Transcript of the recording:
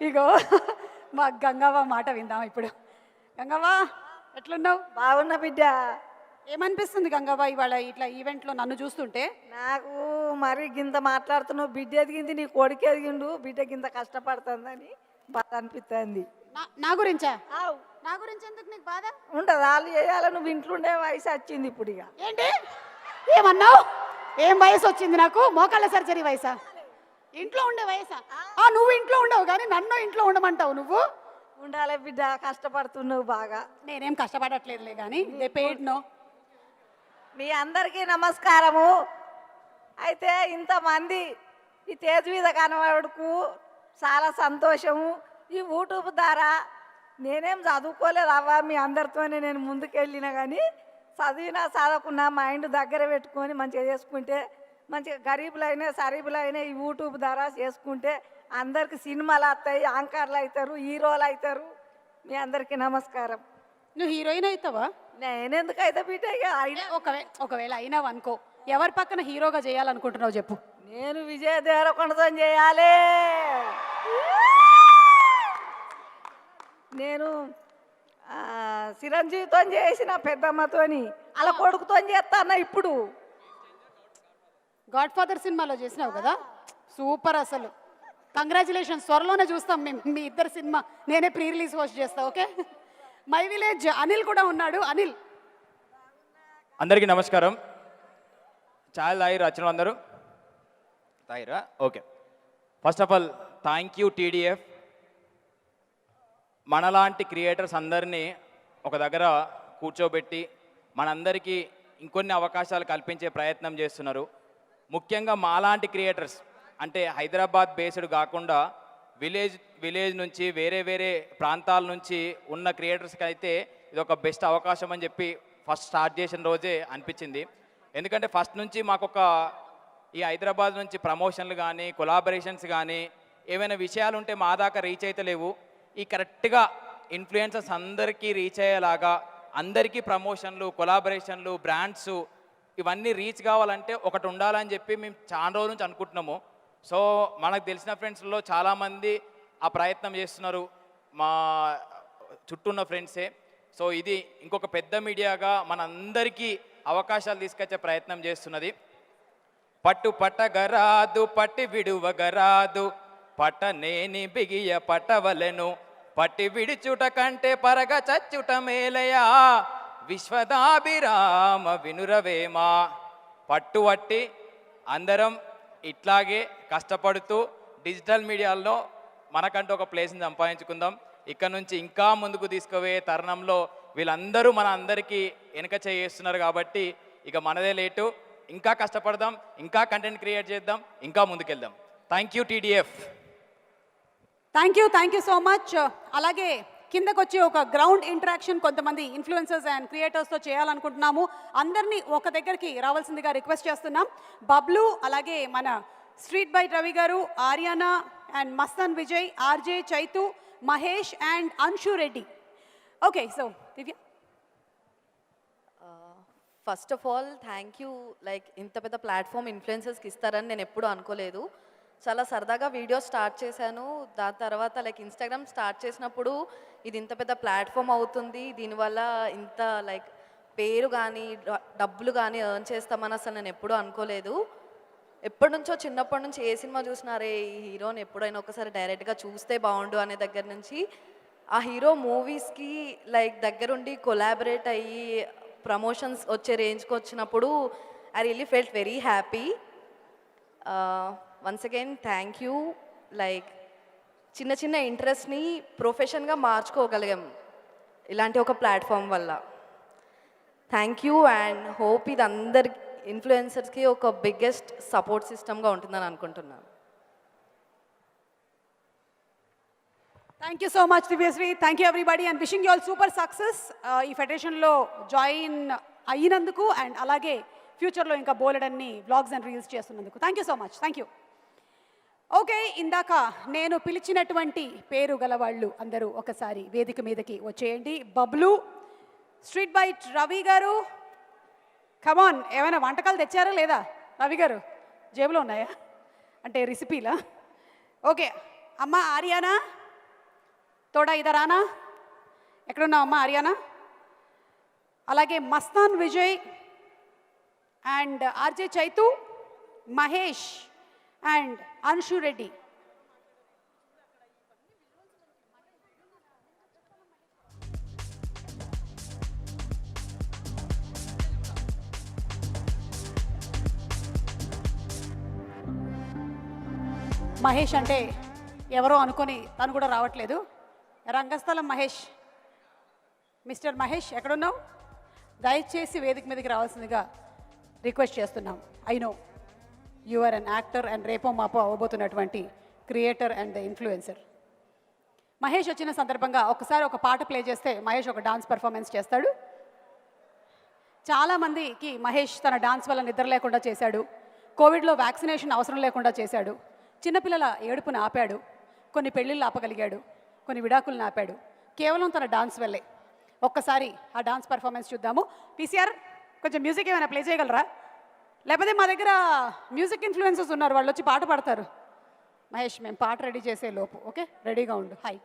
ఇగో మా గంగవ్వ మాట విందాం ఇప్పుడు. గంగవ్వ ఎట్లున్నావు? బాగున్నా బిడ్డ. ఏమనిపిస్తుంది గంగవ్వ ఇవాళ ఇట్లా ఈవెంట్లో నన్ను చూస్తుంటే? నాకు మరి గింత మాట్లాడుతున్నావు, బిడ్డ ఎదిగింది, నీ కొడుకు ఎదిగిండు, బిడ్డ గింత కష్టపడుతుందని బాధ అనిపిస్తుంది. నా గురించా? నా గురించి ఎందుకు నీకు బాధ? ఉండదు, వాళ్ళు చేయాలి, నువ్వు ఇంట్లోండే వయసు వచ్చింది ఇప్పుడు. ఇక ఏంటి ఏమన్నావు? ఏం వయసు వచ్చింది నాకు? మోకాళ్ళ సర్జరీ వయసా? ఇంట్లో ఉండే వయసా? నువ్వు ఇంట్లో ఉండవు కానీ నన్ను ఇంట్లో ఉండమంటావు నువ్వు? ఉండాలి బిడ్డ, కష్టపడుతున్నావు బాగా. నేనేం కష్టపడట్లేదులే కానీ దే పెయిడ్ నో. మీ అందరికీ నమస్కారము. అయితే ఇంతమంది ఈ తేజ్ మీద కనబడుకు చాలా సంతోషము. ఈ యూట్యూబ్ ద్వారా నేనేం చదువుకోలేదు అవ్వ, మీ అందరితోనే నేను ముందుకెళ్ళినా కానీ చదివినా చదవకున్నా మైండ్ దగ్గర పెట్టుకొని మంచిగా చేసుకుంటే, మంచిగా గరీబులైనా సరీబులైనా ఈ యూట్యూబ్ ద్వారా చేసుకుంటే అందరికి సినిమాలు వస్తాయి, యాంకర్లు అవుతారు, హీరోలు అవుతారు. మీ అందరికీ నమస్కారం. నువ్వు హీరోయిన్ అవుతావా? నేనెందుకు అయితే బిడ్డ? అయినా ఒకవేళ అయినావు అనుకో, ఎవరి పక్కన హీరోగా చేయాలనుకుంటున్నావు చెప్పు? నేను విజయ్ దేవరకొండతో చేయాలి. నేను చిరంజీవితో చేసిన పెద్దమ్మతోని, అలా కొడుకుతో చేస్తాను. ఇప్పుడు గాడ్ ఫాదర్ సినిమాలో చేసినావు కదా, సూపర్ అసలు. కంగ్రాచులేషన్స్. త్వరలోనే చూస్తాం మేము మీ ఇద్దరు సినిమా. నేనే ప్రీ రిలీజ్ హోస్ట్ చేస్తా. ఓకే. మై విలేజ్ అనిల్ కూడా ఉన్నాడు. అనిల్, అందరికీ నమస్కారం. ఛాయ్ తాగిరా? వచ్చిన అందరూ తాగిరా? Okay. First of all thank you TDF. మనలాంటి క్రియేటర్స్ అందరినీ ఒక దగ్గర కూర్చోబెట్టి మనందరికీ ఇంకొన్ని అవకాశాలు కల్పించే ప్రయత్నం చేస్తున్నారు. ముఖ్యంగా మాలాంటి క్రియేటర్స్ అంటే హైదరాబాద్ బేస్డ్ కాకుండా విలేజ్ నుంచి వేరే వేరే ప్రాంతాల నుంచి ఉన్న క్రియేటర్స్కి అయితే ఇది ఒక బెస్ట్ అవకాశం అని చెప్పి ఫస్ట్ స్టార్ట్ చేసిన రోజే అనిపించింది. ఎందుకంటే ఫస్ట్ నుంచి మాకొక ఈ హైదరాబాద్ నుంచి ప్రమోషన్లు కానీ కొలాబరేషన్స్ కానీ ఏమైనా విషయాలు ఉంటే మా దాకా రీచ్ అయితే లేవు. ఈ కరెక్ట్గా ఇన్ఫ్లుయెన్సర్స్ అందరికీ రీచ్ అయ్యేలాగా అందరికీ ప్రమోషన్లు, కొలాబరేషన్లు, బ్రాండ్స్ ఇవన్నీ రీచ్ కావాలంటే ఒకటి ఉండాలని చెప్పి మేము చాలా రోజుల నుంచి అనుకుంటున్నాము. సో మనకు తెలిసిన ఫ్రెండ్స్లో చాలామంది ఆ ప్రయత్నం చేస్తున్నారు, మా చుట్టూ ఉన్న ఫ్రెండ్సే. సో ఇది ఇంకొక పెద్ద మీడియాగా మనందరికీ అవకాశాలు తీసుకొచ్చే ప్రయత్నం చేస్తున్నది. పట్టు పట్టగరాదు పట్టి విడువగరాదు, పట్టనేని బిగియ పట్టవలెను, పట్టి విడిచుట కంటే పరగ చచ్చుట మేలయా, విశ్వదాభిరామ వినురవేమా. పట్టువట్టి అందరం ఇట్లాగే కష్టపడుతూ డిజిటల్ మీడియాలో మనకంటూ ఒక ప్లేస్ని సంపాదించుకుందాం. ఇక్కడ నుంచి ఇంకా ముందుకు తీసుకుపోయే తరుణంలో వీళ్ళందరూ మన అందరికీ వెనక చేస్తున్నారు కాబట్టి ఇక మనదే లేటు. ఇంకా కష్టపడదాం, ఇంకా కంటెంట్ క్రియేట్ చేద్దాం, ఇంకా ముందుకెళ్దాం. Thank you TDF. Thank you so much. అలాగే కిందకు వచ్చి ఒక గ్రౌండ్ ఇంటరాక్షన్ కొంతమంది ఇన్ఫ్లుయెన్సర్స్ అండ్ క్రియేటర్స్తో చేయాలనుకుంటున్నాము. అందరినీ ఒక దగ్గరికి రావాల్సిందిగా రిక్వెస్ట్ చేస్తున్నాం. బబ్లు, అలాగే మన స్ట్రీట్ బైట్ రవి గారు, Ariyana and Mastan Vijay, RJ, Chaitu, Mahesh and Anshu Reddy. Okay, so Divya. First of all thank you. Like ఇంత పెద్ద ప్లాట్ఫామ్ ఇన్ఫ్లుయెన్సర్స్కి ఇస్తారని నేను ఎప్పుడూ అనుకోలేదు. చాలా సరదాగా వీడియో స్టార్ట్ చేశాను. దాని తర్వాత లైక్ ఇన్స్టాగ్రామ్ స్టార్ట్ చేసినప్పుడు ఇది ఇంత పెద్ద ప్లాట్ఫామ్ అవుతుంది, దీనివల్ల ఇంత లైక్ పేరు కానీ డబ్బులు కానీ ఎర్న్ చేస్తామని అసలు నేను ఎప్పుడూ అనుకోలేదు. ఎప్పటి నుంచో చిన్నప్పటి నుంచి ఏ సినిమా చూసినారే ఈ హీరోని ఎప్పుడైనా ఒకసారి డైరెక్ట్గా చూస్తే బాగుండు అనే దగ్గర నుంచి ఆ హీరో మూవీస్కి లైక్ దగ్గరుండి కొలాబరేట్ అయ్యి ప్రమోషన్స్ వచ్చే రేంజ్కి వచ్చినప్పుడు I really felt very happy. Once again thank you. Like చిన్న చిన్న ఇంట్రెస్ట్ని ప్రొఫెషన్గా మార్చుకోగలిగాం ఇలాంటి ఒక ప్లాట్ఫామ్ వల్ల. థ్యాంక్ యూ అండ్ హోప్ ఇది అందరి ఇన్ఫ్లుయెన్సర్స్కి ఒక బిగ్గెస్ట్ సపోర్ట్ సిస్టమ్గా ఉంటుందని అనుకుంటున్నాను. Thank you so much Divyashree. Thank you everybody and wishing you all super success ఈ ఫెడరేషన్లో జాయిన్ అయినందుకు అండ్ అలాగే ఫ్యూచర్లో ఇంకా బోలెడన్ని వ్లాగ్స్ అండ్ రీల్స్ చేస్తున్నందుకు. Thank you so much. Thank you. Okay, ఇందాక నేను పిలిచినటువంటి పేరు గలవాళ్ళు అందరూ ఒకసారి వేదిక మీదకి వచ్చేయండి. బబ్లు, స్ట్రీట్ బైట్ రవి గారు, కమాన్. ఏమైనా వంటకాలు తెచ్చారా లేదా రవి గారు? జేబులో ఉన్నాయా అంటే రెసిపీలా? ఓకే, అమ్మ ఆర్యానా, తోడా ఇదరానా ఎక్కడున్నావు అమ్మా ఆర్యానా? అలాగే Mastan Vijay and RJ Chaitu, Mahesh and Anshu Reddy. Mahesh అంటే ఎవరో అనుకొని తను కూడా రావట్లేదు. రంగస్థలం మహేష్, మిస్టర్ మహేష్ ఎక్కడున్నావు? దయచేసి వేదిక మీదకి రావాల్సిందిగా రిక్వెస్ట్ చేస్తున్నాం. I know you are an actor and రేపో మాపో అవ్వబోతున్నటువంటి క్రియేటర్ అండ్ ఇన్ఫ్లుయెన్సర్. మహేష్ వచ్చిన సందర్భంగా ఒకసారి ఒక పాట ప్లే చేస్తే మహేష్ ఒక డాన్స్ పర్ఫార్మెన్స్ చేస్తాడు. చాలామందికి మహేష్ తన డాన్స్ వల్ల నిద్ర లేకుండా చేశాడు. కోవిడ్లో వ్యాక్సినేషన్ అవసరం లేకుండా చేశాడు. చిన్నపిల్లల ఏడుపును ఆపాడు. కొన్ని పెళ్ళిళ్ళు ఆపగలిగాడు, కొన్ని విడాకులను ఆపాడు, కేవలం తన డాన్స్ వల్లే. ఒక్కసారి ఆ డాన్స్ పర్ఫార్మెన్స్ చూద్దాము. పీసీఆర్ కొంచెం మ్యూజిక్ ఏమైనా ప్లే చేయగలరా? లేకపోతే మా దగ్గర మ్యూజిక్ ఇన్ఫ్లుయెన్సర్స్ ఉన్నారు, వాళ్ళు వచ్చి పాట పాడతారు. మహేష్ మేము పాట రెడీ చేసే లోపు ఓకే రెడీగా ఉండు. హాయ్.